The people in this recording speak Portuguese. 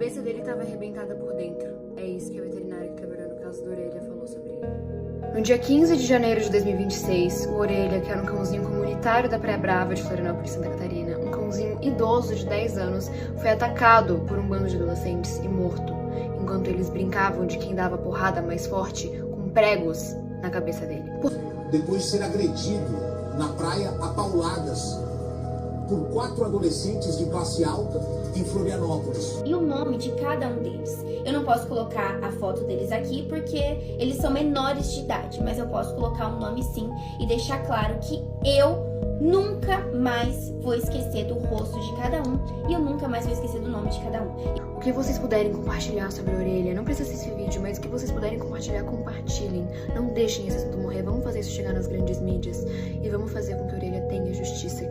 cabeça dele estava arrebentada por dentro. É isso que a veterinária que trabalhou no caso da Orelha falou sobre ele. No dia 15 de janeiro de 2026, o Orelha, que era um cãozinho comunitário da Praia Brava de Florianópolis, Santa Catarina, um cãozinho idoso de 10 anos, foi atacado por um bando de adolescentes e morto, enquanto eles brincavam de quem dava porrada mais forte com pregos na cabeça dele. Depois de ser agredido na praia a pauladas por 4 adolescentes de classe alta em Florianópolis. E o nome de cada um deles. Eu não posso colocar a foto deles aqui porque eles são menores de idade, mas eu posso colocar um nome sim e deixar claro que eu nunca mais vou esquecer do rosto de cada um e eu nunca mais vou esquecer do nome de cada um. O que vocês puderem compartilhar sobre a Orelha, não precisa ser esse vídeo, mas o que vocês puderem compartilhar, compartilhem. Não deixem esse assunto morrer, vamos fazer isso chegar nas grandes mídias e vamos fazer com que a Orelha tenha justiça.